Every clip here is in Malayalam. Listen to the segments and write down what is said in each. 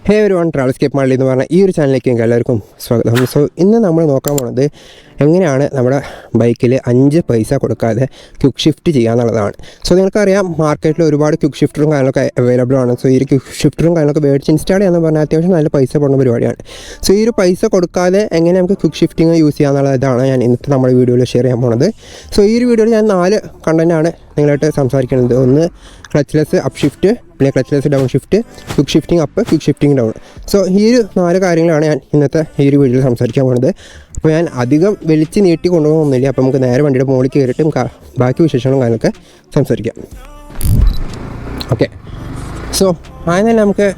ഹേ ഒരു വൺ ട്രാവൽസ്കേപ്പ് മാളിൽ എന്ന് പറഞ്ഞാൽ ഈ ഒരു ചാനലിലേക്ക് എല്ലാവർക്കും സ്വാഗതം. സോ ഇന്ന് നമ്മൾ നോക്കാൻ പോകുന്നത് എങ്ങനെയാണ് നമ്മുടെ ബൈക്കിൽ 5 പൈസ കൊടുക്കാതെ ക്വിക്ക് ഷിഫ്റ്റ് ചെയ്യാന്നുള്ളതാണ്. സോ നിങ്ങൾക്കറിയാം മാർക്കറ്റിൽ ഒരുപാട് ക്വിക്ക് ഷിഫ്റ്ററും കാര്യങ്ങളൊക്കെ അവൈലബിൾ ആണ്. സോ ഈ ഒരു ക്വിക്ക് ഷിഫ്റ്ററും കാര്യങ്ങളൊക്കെ മേടിച്ച് ഇൻസ്റ്റാൾ ചെയ്യാന്ന് പറഞ്ഞാൽ അത്യാവശ്യം നല്ല പൈസ പോകുന്ന പരിപാടിയാണ്. സോ ഈ ഒരു പൈസ കൊടുക്കാതെ എങ്ങനെ നമുക്ക് ക്വിക്ക് ഷിഫ്റ്റിംഗ് യൂസ് ചെയ്യാന്നുള്ളതാണ് ഞാൻ ഇന്നത്തെ നമ്മുടെ വീഡിയോയിൽ ഷെയർ ചെയ്യാൻ പോകുന്നത്. സോ ഈ ഒരു വീഡിയോയിൽ ഞാൻ 4 കണ്ടൻറ്റാണ് നിങ്ങളായിട്ട് സംസാരിക്കുന്നത്. ഒന്ന് ക്ലച്ച്ലെസ് അപ്പ് ഷിഫ്റ്റ്, പിന്നെ clutchless down shift, quick shifting up, quick shifting down. So ഈ ഒരു 4 കാര്യങ്ങളാണ് ഞാൻ ഇന്നത്തെ ഈ ഒരു വീഡിയോയിൽ സംസാരിക്കാൻ പോകുന്നത്. അപ്പോൾ ഞാൻ അധികം വലിച്ച് നീട്ടി കൊണ്ടുപോകുന്നില്ല. അപ്പോൾ നമുക്ക് നേരെ വണ്ടിയുടെ മുകളിൽ കയറിയിട്ടും ബാക്കി വിശേഷങ്ങളും കാര്യങ്ങളൊക്കെ സംസാരിക്കാം. ഓക്കെ, സോ ആദ്യം തന്നെ നമുക്ക്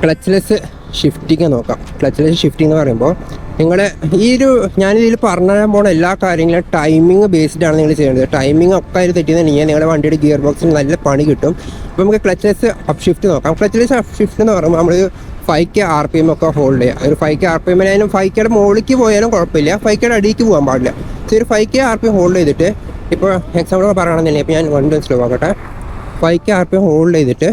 ക്ലച്ച്ലെസ് ഷിഫ്റ്റിംഗ് നോക്കാം. ക്ലച്ച്ലെസ് ഷിഫ്റ്റിംഗ് എന്ന് പറയുമ്പോൾ നിങ്ങൾ ഞാനിതിൽ പറഞ്ഞു തരാൻ പോകുന്ന എല്ലാ കാര്യങ്ങളും ടൈമിങ് ബേസ്ഡ് ആണ് നിങ്ങൾ ചെയ്യേണ്ടത്. ടൈമിംഗ് ഒക്കെ അതിൽ തെറ്റിയെന്നുണ്ടെങ്കിൽ നിങ്ങളുടെ വണ്ടിയുടെ ഗിയർ ബോക്സിന് നല്ല പണി കിട്ടും. അപ്പോൾ നമുക്ക് ക്ലച്ച്ലെസ് അപ്പ് ഷിഫ്റ്റ് നോക്കാം. ക്ലച്ച്ലെസ് അപ്പ് ഷിഫ്റ്റ് എന്ന് പറയുമ്പോൾ നമ്മൾ 5K RPM ഒക്കെ ഹോൾഡ് ചെയ്യുക. ഒരു 5K RPM ആയാലും 5Kയുടെ മുകളിലേക്ക് പോയാലും കുഴപ്പമില്ല, 5Kയുടെ അടിയിലേക്ക് പോകാൻ പാടില്ല. സോ ഒരു 5K RPM ഹോൾഡ് ചെയ്തിട്ട്, ഇപ്പോൾ എക്സാമ്പിൾ പറയുകയാണെന്നുണ്ടെങ്കിൽ ഇപ്പോൾ ഞാൻ വണ്ടി സ്ലോ ആക്കട്ടെ. 5K RPM ഹോൾഡ് ചെയ്തിട്ട്,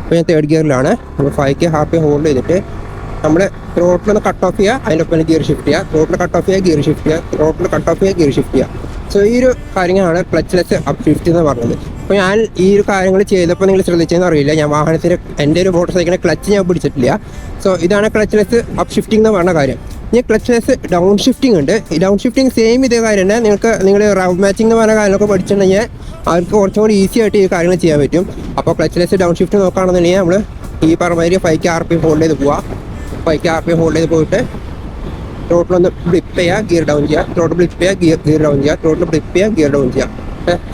ഇപ്പോൾ ഞാൻ 3rd ഗിയറിലാണ്. അപ്പോൾ 5K RPM ഹോൾഡ് ചെയ്തിട്ട് നമ്മൾ ത്രോട്ടിലൊന്ന് കട്ട് ഓഫ് ചെയ്യുക, അതിൻ്റെ ഒപ്പം ഗിയർ ഷിഫ്റ്റ് ചെയ്യുക, ത്രോട്ടിൽ കട്ട് ഓഫ് ചെയ്യുക, ഗിയർ ഷിഫ്റ്റ് ചെയ്യുക, ത്രോട്ടിൽ കട്ട് ഓഫ് ചെയ്യുക, ഗിയർ ഷിഫ്റ്റ് ചെയ്യുക. സോ ഈ ഒരു കാര്യങ്ങളാണ് ക്ലച്ച്ലെസ് അപ്പ് ഷിഫ്റ്റ് എന്ന് പറഞ്ഞത്. അപ്പോൾ ഞാൻ ഈ ഒരു കാര്യങ്ങൾ ചെയ്തപ്പോൾ നിങ്ങൾ ശ്രദ്ധിച്ചതെന്ന് അറിയില്ല, ഞാൻ വാഹനത്തിന് എൻ്റെ ഒരു മോട്ടോർ സൈക്കിളിൻ്റെ ക്ലച്ച് ഞാൻ പിടിച്ചിട്ടില്ല. സോ ഇതാണ് ക്ലച്ച്ലെസ് അപ്പ് ഷിഫ്റ്റിംഗ് എന്ന് പറഞ്ഞ കാര്യം. ഇനി ക്ലച്ച്ലെസ് ഡൗൺ ഷിഫ്റ്റിംഗ് ഉണ്ട്. ഈ ഡൗൺ ഷിഫ്റ്റിംഗ് സെയിം ഇതേ കാര്യം തന്നെ. നിങ്ങൾ റൗണ്ട് മാച്ചിങ് എന്ന് പറഞ്ഞ കാര്യങ്ങളൊക്കെ പഠിച്ചിട്ടുണ്ടെങ്കിൽ അവർക്ക് കുറച്ചും കൂടി ഈസി ആയിട്ട് ഈ കാര്യങ്ങൾ ചെയ്യാൻ പറ്റും. അപ്പോൾ ക്ലച്ച്ലെസ് ഡൗൺ ഷിഫ്റ്റ് നോക്കുകയാണെന്നുണ്ടെങ്കിൽ നമ്മൾ ഈ പറഞ്ഞ മാതിരി 5K RPM ഹോൾഡ് ചെയ്ത് പോവുക. 5K RPM ഹോൾഡ് ചെയ്ത് പോയിട്ട് ത്രോട്ടിലൊന്ന് ബ്ലിപ്പ് ചെയ്യുക, ഗിയർ ഡൗൺ ചെയ്യുക, ത്രോട്ടിൽ ബ്ലിപ്പ് ചെയ്യുക, ഗിയർ ഡൗൺ ചെയ്യുക, ത്രോട്ടിൽ ബ്ലിപ്പ് ചെയ്യുക, ഗിയർ ഡൗൺ ചെയ്യുക.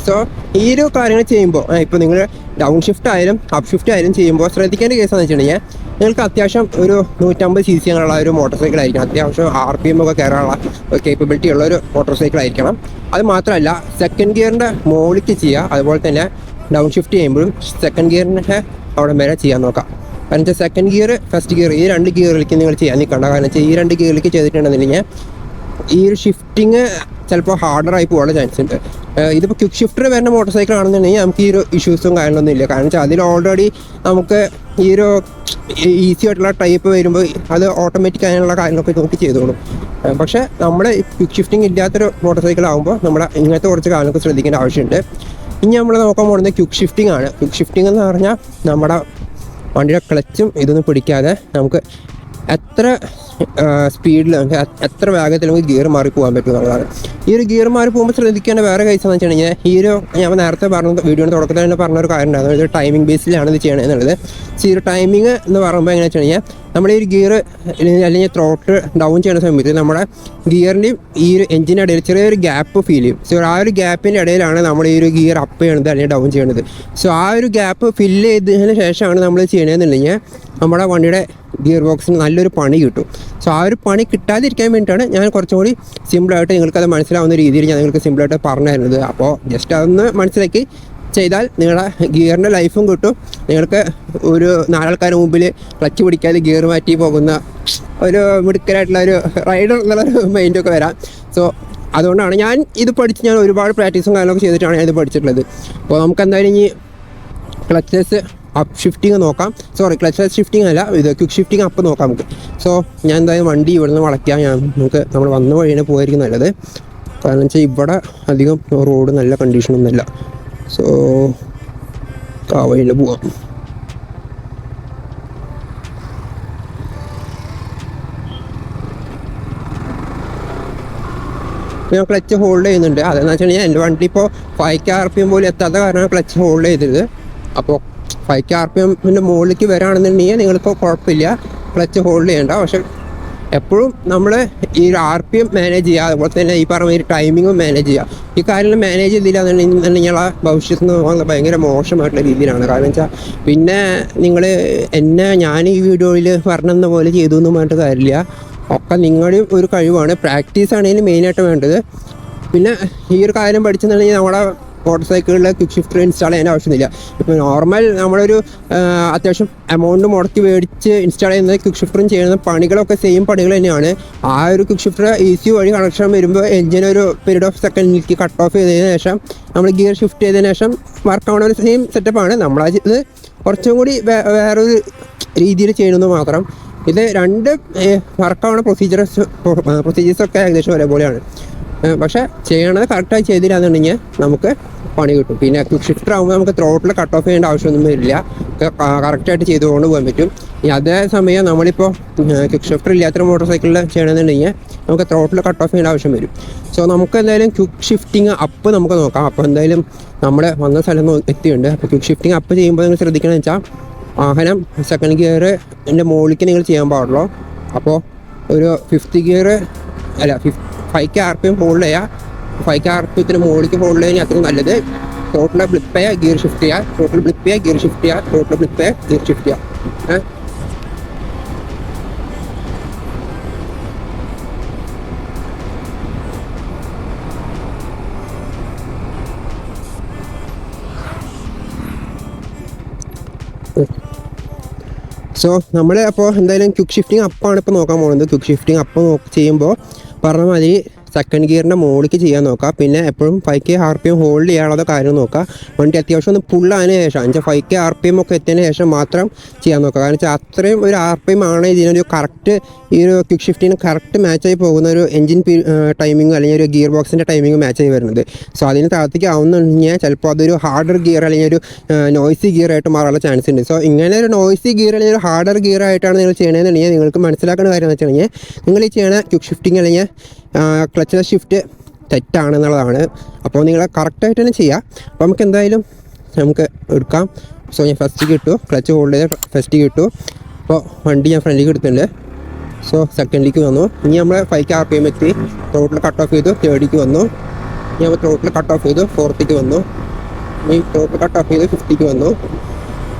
സോ ഈ ഒരു കാര്യങ്ങൾ ചെയ്യുമ്പോൾ ഇപ്പോൾ നിങ്ങൾ ഡൗൺ ഷിഫ്റ്റ് ആയാലും അപ്പ് ഷിഫ്റ്റ് ആയാലും ചെയ്യുമ്പോൾ ശ്രദ്ധിക്കേണ്ട കേസാണെന്ന് വെച്ചിട്ടുണ്ടെങ്കിൽ നിങ്ങൾക്ക് അത്യാവശ്യം ഒരു 150 cc ഉള്ള ഒരു മോട്ടോർ സൈക്കിൾ ആയിരിക്കണം. അത്യാവശ്യം RPM ഒക്കെ കയറാനുള്ള കേപ്പബിലിറ്റി ഉള്ള ഒരു മോട്ടോർ സൈക്കിൾ ആയിരിക്കണം. അത് മാത്രമല്ല സെക്കൻഡ് ഗിയറിൻ്റെ മുകളിലേക്ക് ചെയ്യുക. അതുപോലെ തന്നെ ഡൗൺ ഷിഫ്റ്റ് ചെയ്യുമ്പോഴും സെക്കൻഡ് ഗിയറിൻ്റെ അവിടെ വരെ ചെയ്യാൻ നോക്കാം. കാരണം വെച്ചാൽ സെക്കൻഡ് ഗിയർ, ഫസ്റ്റ് ഗിയർ, ഈ 2 ഗിയറിലേക്ക് നിങ്ങൾ ചെയ്യാൻ നിൽക്കേണ്ട. കാരണം വെച്ചാൽ ഈ 2 ഗിയറിലേക്ക് ചെയ്തിട്ടുണ്ടെന്നുണ്ടെങ്കിൽ ഈ ഒരു ഷിഫ്റ്റിങ് ചിലപ്പോൾ ഹാർഡറായി പോകാനുള്ള ചാൻസ് ഉണ്ട്. ഇതിപ്പോൾ ക്വിക്ക് ഷിഫ്റ്റർ വരുന്ന മോട്ടോർ സൈക്കിൾ ആണെന്നുണ്ടെങ്കിൽ നമുക്ക് ഈ ഒരു ഇഷ്യൂസും കാര്യങ്ങളൊന്നും ഇല്ല. കാരണം വെച്ചാൽ അതിൽ ഓൾറെഡി നമുക്ക് ഈ ഒരു ഈസി ആയിട്ടുള്ള ടൈപ്പ് വരുമ്പോൾ അത് ഓട്ടോമാറ്റിക് അതിനുള്ള കാര്യങ്ങളൊക്കെ നോക്കി ചെയ്തോളും. പക്ഷേ നമ്മുടെ ക്വിക്ക് ഷിഫ്റ്റിംഗ് ഇല്ലാത്തൊരു മോട്ടോർ സൈക്കിൾ ആകുമ്പോൾ നമ്മൾ ഇങ്ങനത്തെ കുറച്ച് കാര്യങ്ങളൊക്കെ ശ്രദ്ധിക്കേണ്ട ആവശ്യമുണ്ട്. ഇനി നമ്മൾ നോക്കാൻ പോകുന്നത് ക്വിക്ക് ഷിഫ്റ്റിംഗ് ആണ്. ക്വിക്ക് ഷിഫ്റ്റിംഗ് എന്ന് പറഞ്ഞാൽ നമ്മുടെ വണ്ടിയുടെ ക്ലച്ചും ഇതൊന്നും പിടിക്കാതെ നമുക്ക് എത്ര സ്പീഡിൽ, എത്ര വേഗത്തിൽ നമുക്ക് ഗിയർ മാറി പോകാൻ പറ്റും എന്നുള്ളതാണ്. ഈ ഒരു ഗിയർ മാറി പോകുമ്പോൾ ശ്രദ്ധിക്കേണ്ട വേറെ കേസെന്ന് വെച്ചിട്ടുണ്ടെങ്കിൽ ഈ ഒരു ഞാൻ നേരത്തെ പറഞ്ഞ വീഡിയോയുടെ തുടക്കത്തിൽ തന്നെ പറഞ്ഞൊരു കാര്യം ഉണ്ടായിരുന്നു, ഇത് ടൈമിംഗ് ബേസിലാണ് ഇത് ചെയ്യണത് എന്നുള്ളത്. സോ ഈ ഒരു ടൈമിംഗ് എന്ന് പറയുമ്പോൾ എങ്ങനെയാണെന്ന് വെച്ച് കഴിഞ്ഞാൽ നമ്മുടെ ഈ ഒരു ഗിയർ അല്ലെങ്കിൽ ത്രോട്ട് ഡൗൺ ചെയ്യുന്ന സമയത്ത് നമ്മുടെ ഗിയറിൻ്റെയും ഈ ഒരു എഞ്ചിൻ്റെ ഇടയിൽ ചെറിയൊരു ഗ്യാപ്പ് ഫീൽ ചെയ്യും. സോ ആ ഒരു ഗ്യാപ്പിൻ്റെ ഇടയിലാണ് നമ്മൾ ഈ ഒരു ഗിയർ അപ്പ് ചെയ്യണത് അല്ലെങ്കിൽ ഡൗൺ ചെയ്യണത്. സോ ആ ഒരു ഗ്യാപ്പ് ഫില്ല് ചെയ്തതിന് ശേഷമാണ് നമ്മൾ ചെയ്യണമെന്നുണ്ടെങ്കിൽ നമ്മുടെ വണ്ടിയുടെ ഗിയർ ബോക്സിന് നല്ലൊരു പണി കിട്ടും. സോ ആ ഒരു പണി കിട്ടാതിരിക്കാൻ വേണ്ടിയിട്ടാണ് ഞാൻ കുറച്ചും കൂടി സിമ്പിളായിട്ട് നിങ്ങൾക്കത് മനസ്സിലാവുന്ന രീതിയിൽ ഞാൻ നിങ്ങൾക്ക് സിമ്പിളായിട്ട് പറഞ്ഞു തരുന്നത്. അപ്പോൾ ജസ്റ്റ് അതൊന്ന് മനസ്സിലാക്കി ചെയ്താൽ നിങ്ങളുടെ ഗിയറിൻ്റെ ലൈഫും കിട്ടും. നിങ്ങൾക്ക് ഒരു 4 ആൾക്കാരുടെ മുമ്പിൽ ക്ലച്ച് പിടിക്കാതെ ഗിയർ മാറ്റി പോകുന്ന ഒരു മിടുക്കലായിട്ടുള്ള ഒരു റൈഡർ എന്നുള്ളൊരു മൈൻഡൊക്കെ വരാം. സോ അതുകൊണ്ടാണ് ഞാൻ ഒരുപാട് പ്രാക്ടീസും കാര്യങ്ങളൊക്കെ ചെയ്തിട്ടാണ് ഞാൻ ഇത് പഠിച്ചിട്ടുള്ളത്. അപ്പോൾ നമുക്ക് എന്തായാലും ഇനി ക്ലച്ച്ലെസ് അപ്പ് ഷിഫ്റ്റിംഗ് നോക്കാം. ക്ലച്ച്ലെസ് ഷിഫ്റ്റിംഗ് അല്ല, ഇത് ക്വിക്ക് ഷിഫ്റ്റിംഗ് അപ്പ് നോക്കാം നമുക്ക്. സോ ഞാൻ എന്തായാലും വണ്ടി ഇവിടെ നിന്ന് വളയ്ക്കാം. നമ്മൾ വന്ന വഴിയെ പോയിരിക്കും നല്ലത്. കാരണം വെച്ചാൽ ഇവിടെ അധികം റോഡ് നല്ല കണ്ടീഷനൊന്നുമില്ല. സോ ആ വഴിയിൽ പോവാം. ഞാൻ ക്ലച്ച് ഹോൾഡ് ചെയ്യുന്നുണ്ട്. അതെന്ന് വെച്ചിട്ടുണ്ടെങ്കിൽ എൻ്റെ വണ്ടി ഇപ്പോൾ 5K RPM പോലും എത്താത്ത കാരണമാണ് ക്ലച്ച് ഹോൾഡ് ചെയ്തത്. അപ്പോൾ 5K RPMൻ്റെ മുകളിലേക്ക് വരാണെന്നുണ്ടെങ്കിൽ നിങ്ങൾക്ക് കുഴപ്പമില്ല, ക്ലച്ച് ഹോൾഡ് ചെയ്യേണ്ട. പക്ഷെ എപ്പോഴും നമ്മൾ ഈ RPM മാനേജ് ചെയ്യുക, അതുപോലെ തന്നെ ഈ പറഞ്ഞ ഒരു ടൈമിങ്ങും മാനേജ് ചെയ്യുക. ഈ കാര്യങ്ങൾ മാനേജ് ചെയ്തില്ല എന്നുണ്ടെങ്കിൽ ആ ഭവിഷ്യത്ത് എന്ന് ഭയങ്കര മോശമായിട്ടുള്ള രീതിയിലാണ്. കാരണം വെച്ചാൽ പിന്നെ ഞാൻ ഈ വീഡിയോയിൽ പറഞ്ഞെന്ന പോലെ ചെയ്തു എന്ന് പറഞ്ഞിട്ട് കാര്യമില്ല. ഒക്കെ നിങ്ങളുടെയും ഒരു കഴിവാണ്. പ്രാക്ടീസ് ആണെങ്കിലും മെയിനായിട്ട് വേണ്ടത്. പിന്നെ ഈ ഒരു കാര്യം പഠിച്ചെന്നുണ്ടെങ്കിൽ നമ്മുടെ മോട്ടോർ സൈക്കിളിൽ ക്വിക്ക് ഷിഫ്റ്റർ ഇൻസ്റ്റാൾ ചെയ്യേണ്ട ആവശ്യമില്ല. ഇപ്പോൾ നോർമൽ നമ്മളൊരു അത്യാവശ്യം എമൗണ്ട് മുടക്കി മേടിച്ച് ഇൻസ്റ്റാൾ ചെയ്യുന്നത് ക്വിക്ക് ഷിഫ്റ്ററും ചെയ്യുന്ന പണികളൊക്കെ സെയിം പണികൾ തന്നെയാണ്. ആ ഒരു ക്വിക്ക് ഷിഫ്റ്റർ ECU വഴി കണക്ഷൻ വരുമ്പോൾ എഞ്ചിനൊരു പീരീഡ് ഓഫ് സെക്കൻഡിലേക്ക് കട്ട് ഓഫ് ചെയ്തതിന് ശേഷം നമ്മൾ ഗിയർ ഷിഫ്റ്റ് ചെയ്തതിന് ശേഷം വർക്ക് ആവുന്ന ഒരു സെയിം സെറ്റപ്പാണ്. നമ്മളത് കുറച്ചും കൂടി വേറൊരു രീതിയിൽ ചെയ്യണമെന്ന് മാത്രം. ഇത് രണ്ട് വർക്കാവുന്ന പ്രൊസീജിയേഴ്സൊക്കെ ഏകദേശം ഒരേപോലെയാണ്. പക്ഷേ ചെയ്യണത് കറക്റ്റായി ചെയ്തില്ലാന്നുണ്ടെങ്കിൽ നമുക്ക് പണി കിട്ടും. പിന്നെ ക്വിക്ക് ഷിഫ്റ്റർ ആകുമ്പോൾ നമുക്ക് ത്രോട്ടിൽ കട്ട് ഓഫ് ചെയ്യേണ്ട ആവശ്യമൊന്നും വരില്ല, കറക്റ്റായിട്ട് ചെയ്തുകൊണ്ട് പോകാൻ പറ്റും. അതേ സമയം നമ്മളിപ്പോൾ ക്വിക്ക് ഷിഫ്റ്റർ ഇല്ലാത്തൊരു മോട്ടോർ സൈക്കിളിൽ ചെയ്യണമെന്നുണ്ടെങ്കിൽ നമുക്ക് ത്രോട്ടിൽ കട്ട് ഓഫ് ചെയ്യേണ്ട ആവശ്യം വരും. സോ നമുക്ക് എന്തായാലും ക്വിക്ക് ഷിഫ്റ്റിംഗ് അപ്പ് നമുക്ക് നോക്കാം. അപ്പോൾ എന്തായാലും നമ്മൾ വന്ന സ്ഥലം എത്തിയുണ്ട്. അപ്പോൾ ക്വിക്ക് ഷിഫ്റ്റിംഗ് അപ്പ് ചെയ്യുമ്പോൾ നിങ്ങൾ ശ്രദ്ധിക്കണമെന്ന് വെച്ചാൽ വാഹനം സെക്കൻഡ് ഗിയറിൻ്റെ മുകളിലേക്ക് നിങ്ങൾ ചെയ്യാൻ പാടുള്ളൂ. അപ്പോൾ ഒരു 5K RPM ഹോൾഡ് ചെയ്യുക. 5K RPM മുകളിലേക്ക് ഹോൾഡ് ചെയ്യാൻ അത്രയും നല്ലത്. ടോട്ടൽ ബ്ലിപ്പ് ചെയ്യുക, ഗിയർ ഷിഫ്റ്റ് ചെയ്യുക, ടോട്ടൽ ബ്ലിപ്പ് ചെയ്യുക, ഗിയർ ഷിഫ്റ്റ് ചെയ്യുക, ടോട്ടൽ ബ്ലിപ്പ് ചെയ്യുക, ഗിയർ ഷിഫ്റ്റ് ചെയ്യുക. സോ നമ്മൾ അപ്പോൾ എന്തായാലും ക്വിക്ക് ഷിഫ്റ്റിംഗ് അപ്പാണ് ഇപ്പോൾ നോക്കാൻ പോകുന്നത്. ക്വിക്ക് ഷിഫ്റ്റിംഗ് അപ്പ് ചെയ്യുമ്പോൾ പറഞ്ഞ മാതിരി സെക്കൻഡ് ഗിയറിൻ്റെ മുകളിലേക്ക് ചെയ്യാൻ നോക്കുക. പിന്നെ എപ്പോഴും 5K RPM ഹോൾഡ് ചെയ്യാനുള്ള കാര്യം നോക്കുക. വണ്ടി അത്യാവശ്യം ഒന്ന് പുള്ളതിന് ശേഷം 5K RPM ഒക്കെ എത്തിയതിന് ശേഷം മാത്രം ചെയ്യാൻ നോക്കുക. കാരണം വെച്ചാൽ അത്രയും ഒരു RPM ആണ് ഇതിനൊരു കറക്റ്റ് ഈ ഒരു ക്വിക്ക് ഷിഫ്റ്റിന് കറക്റ്റ് മാച്ചായി പോകുന്ന ഒരു എൻജിൻ ടൈമിങ് അല്ലെങ്കിൽ ഒരു ഗിയർ ബോക്സിൻ്റെ ടൈമിങ് മാച്ചായി വരുന്നത്. സോ അതിന് താഴത്തേക്ക് ആവുന്നുണ്ടെങ്കിൽ ചിലപ്പോൾ അതൊരു ഹാർഡർ ഗിയർ അല്ലെങ്കിൽ ഒരു നോയ്സി ഗിയർ ആയിട്ട് മാറാനുള്ള ചാൻസ് ഉണ്ട്. സോ ഇങ്ങനെ ഒരു നോയ്സി ഗിയർ അല്ലെങ്കിൽ ഒരു ഹാർഡർ ഗിയർ ആയിട്ടാണ് നിങ്ങൾ ചെയ്യണമെന്നുണ്ടെങ്കിൽ നിങ്ങൾക്ക് മനസ്സിലാക്കുന്ന കാര്യം എന്ന് വെച്ചിട്ടുണ്ടെങ്കിൽ നിങ്ങൾ ഈ ചെയ്യണ ക്വിക്ക് ഷിഫ്റ്റിംഗ് അല്ലെങ്കിൽ ക്ലച്ച് ഷിഫ്റ്റ് തെറ്റാണെന്നുള്ളതാണ്. അപ്പോൾ നിങ്ങൾ കറക്റ്റായിട്ട് തന്നെ ചെയ്യുക. അപ്പോൾ നമുക്ക് എന്തായാലും നമുക്ക് എടുക്കാം. സോ ഞാൻ ഫസ്റ്റ് ഇട്ടു, ക്ലച്ച് ഹോൾഡ് ചെയ്ത് ഫസ്റ്റ് ഇട്ടു. അപ്പോൾ വണ്ടി ഞാൻ ഫ്രണ്ടിലേക്ക് എടുത്തിട്ടുണ്ട്. സോ സെക്കൻഡിലേക്ക് വന്നു. ഇനി നമ്മൾ 5K RPM എത്തി. ടോട്ടൽ കട്ട് ഓഫ് ചെയ്തു, തേർഡിലേക്ക് വന്നു. ഇനി നമ്മൾ ടോട്ടൽ കട്ട് ഓഫ് ചെയ്തു, ഫോർത്തേക്ക് വന്നു. ഇനി ടോട്ടൽ കട്ട് ഓഫ് ചെയ്ത് 50ക്ക് വന്നു.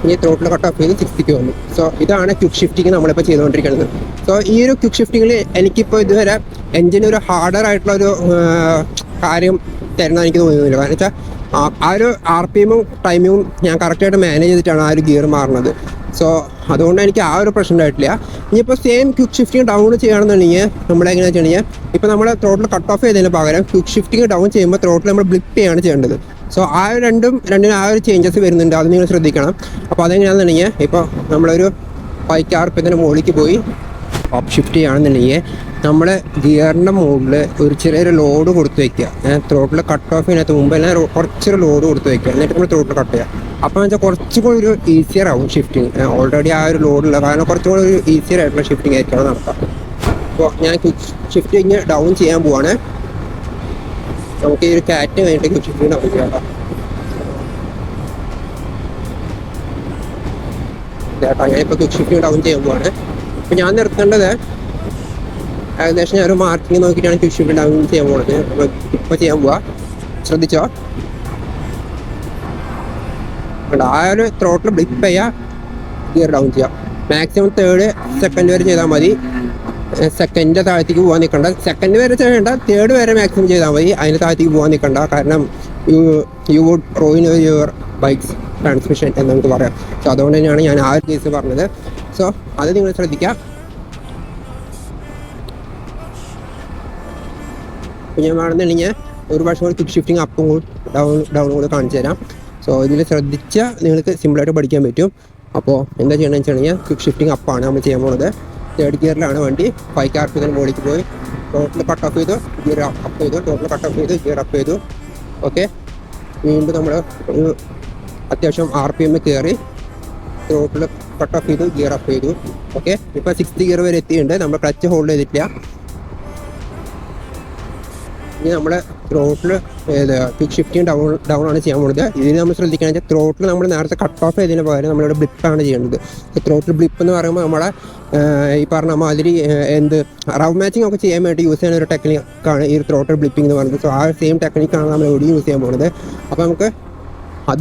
ഇനി ടോട്ടൽ കട്ട് ഓഫ് ചെയ്ത് 60ക്ക് വന്നു. സോ ഇതാണ് ക്വിക്ക് ഷിഫ്റ്റിംഗ് നമ്മളിപ്പോൾ ചെയ്തുകൊണ്ടിരിക്കുന്നത്. സോ ഈ ഒരു ക്വിക്ക് ഷിഫ്റ്റിങ്ങിൽ എനിക്കിപ്പോൾ ഇതുവരെ എൻജിന് ഒരു ഹാർഡർ ആയിട്ടുള്ളൊരു കാര്യം തരുന്ന എനിക്ക് തോന്നുന്നില്ല. കാരണം വെച്ചാൽ ആ ഒരു RPM ടൈമിങ്ങും ഞാൻ കറക്റ്റായിട്ട് മാനേജ് ചെയ്തിട്ടാണ് ആ ഒരു ഗിയർ മാറുന്നത്. സോ അതുകൊണ്ട് എനിക്ക് ആ ഒരു പ്രശ്നം ഉണ്ടായിട്ടില്ല. ഇനിയിപ്പോൾ സെയിം ക്വിക്ക് ഷിഫ്റ്റിംഗ് ഡൗൺ ചെയ്യുകയാണെന്നുണ്ടെങ്കിൽ നമ്മളെങ്ങനെയാണെന്ന് വെച്ചിട്ടുണ്ടെങ്കിൽ ഇപ്പോൾ നമ്മൾ ത്രോട്ടിൽ കട്ട് ഓഫ് ചെയ്തതിന് പകരം ക്വിക്ക് ഷിഫ്റ്റിംഗ് ഡൗൺ ചെയ്യുമ്പോൾ ത്രോട്ടിൽ നമ്മൾ ബ്ലിപ്പ് ചെയ്യാണ് ചെയ്യേണ്ടത്. സോ ആ രണ്ടിനും ആ ഒരു ചേഞ്ചസ് വരുന്നുണ്ട്, അത് നിങ്ങൾ ശ്രദ്ധിക്കണം. അപ്പോൾ അതെങ്ങനെയാണെന്നുണ്ടെങ്കിൽ ഇപ്പോൾ നമ്മളൊരു 5K RPM മുകളിലേക്ക് പോയി ഓപ്പ് ഷിഫ്റ്റ് ചെയ്യുകയാണെന്നുണ്ടെങ്കിൽ നമ്മൾ ഗിയറിൻ്റെ മുകളിൽ ഒരു ചെറിയൊരു ലോഡ് കൊടുത്ത് വയ്ക്കുക. ത്രോട്ടിൽ കട്ട് ഓഫ് ചെയ്യുന്നതിന് മുമ്പ് എല്ലാം കുറച്ചൊരു ലോഡ് കൊടുത്ത് വയ്ക്കുക. എന്നിട്ട് നമ്മൾ ത്രോട്ടിൽ കട്ട് ചെയ്യുക. അപ്പോൾ എന്ന് വെച്ചാൽ കുറച്ചും കൂടി ഒരു ഈസിയർ ആവും ഷിഫ്റ്റിങ്. ഓൾറെഡി ആ ഒരു ലോഡുള്ള കാരണം കുറച്ചും കൂടി ഒരു ഈസിയർ ആയിട്ടുള്ള ഷിഫ്റ്റിംഗ് ആയിരിക്കണം നടക്കാം. അപ്പോൾ ഞാൻ ക്വിക്ക് ഷിഫ്റ്റിങ് ഡൗൺ ചെയ്യാൻ പോവാണ്. നമുക്ക് ഈ ഒരു കാറ്റ് കഴിഞ്ഞിട്ട് ക്വിക്ക് ഷിഫ്റ്റിംഗ് ഡൗൺ ചെയ്യാം. ഞാനിപ്പോൾ ക്വിക്ക് ഷിഫ്റ്റിംഗ് ഡൗൺ ചെയ്യാൻ പോവാണ്. അപ്പോൾ ഞാൻ നിർത്തേണ്ടത് ഏകദേശം ഞാൻ ഒരു മാർക്കിങ് നോക്കിയിട്ടാണ് ക്വിക്ക് ഷിഫ്റ്റ് ഡൗൺ ചെയ്യാൻ പോകുന്നത്. അപ്പോൾ ഇപ്പോൾ ചെയ്യാൻ പോവാ, ശ്രദ്ധിച്ചോ. ആ ഒരു ത്രോട്ടിൽ ബ്ലിപ്പ് ചെയ്യുക, ഗിയർ ഡൗൺ ചെയ്യുക. മാക്സിമം 3 സെക്കൻഡ് വരെ ചെയ്താൽ മതി. സെക്കൻഡിൻ്റെ താഴത്തേക്ക് പോകാൻ നിൽക്കണ്ട. സെക്കൻഡ് വരെ ചെയ്യേണ്ട, 3 വരെ മാക്സിമം ചെയ്താൽ മതി. അതിൻ്റെ താഴത്തേക്ക് പോകാൻ നിൽക്കണ്ട. കാരണം you would ruin your bikes transmission എന്ന് നമുക്ക് പറയാം. സോ അതുകൊണ്ട് തന്നെയാണ് ഞാൻ ആ ഒരു കേസ് പറഞ്ഞത്. സോ അത് നിങ്ങൾ ശ്രദ്ധിക്കുക. അപ്പോൾ ഞാൻ വേണമെന്നുണ്ടെങ്കിൽ ഒരു പ്രാവശ്യം കൂടി ക്വിക്ക് ഷിഫ്റ്റിംഗ് അപ്പും ഡൗണും കൂടെ കാണിച്ചു തരാം. സോ ഇതിൽ ശ്രദ്ധിച്ചാൽ നിങ്ങൾക്ക് സിമ്പിളായിട്ട് പഠിക്കാൻ പറ്റും. അപ്പോൾ എന്താ ചെയ്യണമെന്ന് വെച്ചിട്ടുണ്ടെങ്കിൽ ക്വിക്ക് ഷിഫ്റ്റിംഗ് അപ്പാണ് നമ്മൾ ചെയ്യാൻ പോകുന്നത്. തേർഡ് ഗിയറിലാണ് വണ്ടി. 5K RPM മുകളിലേക്ക് പോയി ടോട്ടൽ കട്ട് ഓഫ് ചെയ്തു, ഗിയർ അപ്പ് ചെയ്തു, ടോട്ടൽ കട്ട് ഓഫ് ചെയ്തു, ഗിയർ അപ്പ് ചെയ്തു. ഓക്കെ, വീണ്ടും നമ്മൾ ഒരു അത്യാവശ്യം RPM കയറി ടോട്ടൽ കട്ട് ഓഫ് ചെയ്തു, ഗിയർ അപ്പ് ചെയ്തു. ഓക്കെ, ഇപ്പോൾ 60 ഗിയർ വരെ എത്തിയിട്ടുണ്ട്. നമ്മൾ ക്ലച്ച് ഹോൾഡ് ചെയ്തിട്ടില്ല. ഇനി നമ്മൾ ത്രോട്ടിൽ ക്വിക്ക് ഷിഫ്റ്റിംഗ് ഡൗൺ ആണ് ചെയ്യാൻ പോകുന്നത്. ഇതിന് നമ്മൾ ശ്രദ്ധിക്കുകയാണെന്ന് വെച്ചാൽ ത്രോട്ടിൽ നമ്മൾ നേരത്തെ കട്ട് ഓഫ് ചെയ്തതിന് പകരം നമ്മളിവിടെ ബ്ലിപ്പാണ് ചെയ്യുന്നത്. ത്രോട്ടിൽ ബ്ലിപ്പ് എന്ന് പറയുമ്പോൾ നമ്മളെ ഈ പറഞ്ഞ മാതിരി റവ് മാച്ചിങ് ഒക്കെ ചെയ്യാൻ വേണ്ടി യൂസ് ചെയ്യുന്ന ഒരു ടെക്നിക്കാണ് ഈ ത്രോട്ടിൽ ബ്ലിപ്പിംഗ് എന്ന് പറയുന്നത്. സോ ആ സെയിം ടെക്നിക്കാണ് നമ്മൾ ഇവിടെ യൂസ് ചെയ്യാൻ പോകുന്നത്. അപ്പോൾ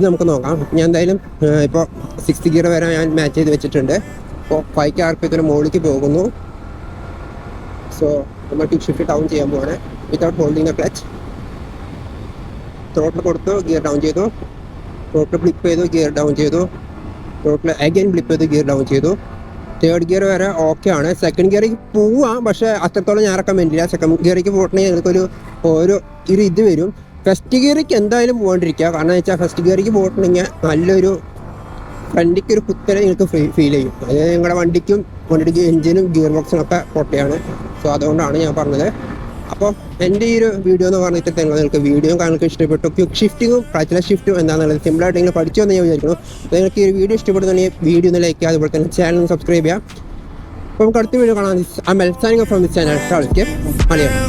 നമുക്ക് നോക്കാം. ഞാൻ എന്തായാലും ഇപ്പോൾ 60 ഗിയർ വരെ ഞാൻ മാച്ച് ചെയ്ത് വെച്ചിട്ടുണ്ട്. അപ്പോൾ 5K RPM മുകളിലേക്ക് പോകുന്നു. സോ നമ്മൾ ക്വിക്ക് ഷിഫ്റ്റ് ഡൗൺ ചെയ്യാൻ പോവാണ് without holding the clutch. Throttle കൊടുത്തു, ഗിയർ ഡൗൺ ചെയ്തു, ത്രോട്ടിൽ ബ്ലിപ്പ് ചെയ്തു, ഗിയർ ഡൗൺ ചെയ്തു, ത്രോട്ടിൽ അഗൈൻ ബ്ലിപ്പ് ചെയ്തു, ഗിയർ ഡൗൺ ചെയ്തു. തേർഡ് ഗിയർ വരെ ഓക്കെ ആണ്. സെക്കൻഡ് ഗിയറിലേക്ക് പോവാം, പക്ഷേ അത്രത്തോളം ഞാൻ റെക്കമെൻഡ് ചെയ്യാം. സെക്കൻഡ് ഗിയറിലേക്ക് പോകണമെങ്കിൽ ഞങ്ങൾക്കൊരു ഇത് വരും. ഫസ്റ്റ് ഗിയറിലേക്ക് എന്തായാലും പോകാണ്ടിരിക്കുക. കാരണം വെച്ചാൽ ഫസ്റ്റ് ഗിയറിലേക്ക് പോയിട്ടുണ്ടെങ്കിൽ നല്ലൊരു ഫ്രണ്ടിക്ക് ഒരു കുത്തനെ നിങ്ങൾക്ക് ഫീൽ ചെയ്യും. അതായത് നിങ്ങളുടെ വണ്ടിക്ക് എഞ്ചിനും ഗിയർ ബോക്സിനും ഒക്കെ പൊട്ടയാണ്. സോ അതുകൊണ്ടാണ് ഞാൻ പറഞ്ഞത്. അപ്പോൾ എൻ്റെ ഈ ഒരു വീഡിയോ എന്ന് പറഞ്ഞിട്ട് നിങ്ങൾക്ക് വീഡിയോ നിങ്ങൾക്ക് ഇഷ്ടപ്പെട്ടു. ക്വിക്ക് ഷിഫ്റ്റിങ്ങും ക്ലച്ച്ലെസ് ഷിഫ്റ്റും എന്താണെന്നുള്ളത് സിമ്പിളായിട്ട് നിങ്ങൾ പഠിച്ചു എന്ന് ഞാൻ വിചാരിക്കുന്നു. അപ്പോൾ നിങ്ങൾക്ക് ഈ ഒരു വീഡിയോ ഇഷ്ടപ്പെടുന്നുണ്ടെങ്കിൽ വീഡിയോ ഒന്ന് ലൈക്ക് ചെയ്യുക, അതുപോലെ തന്നെ ചാനൽ ഒന്ന് സബ്സ്ക്രൈബ് ചെയ്യുക. അപ്പോൾ നമുക്ക് അടുത്ത വീഡിയോ കാണാം. അമൽ സൈനിങ് ഫ്രം ദിസ് ചാനൽ കളിക്ക് മലയാളം.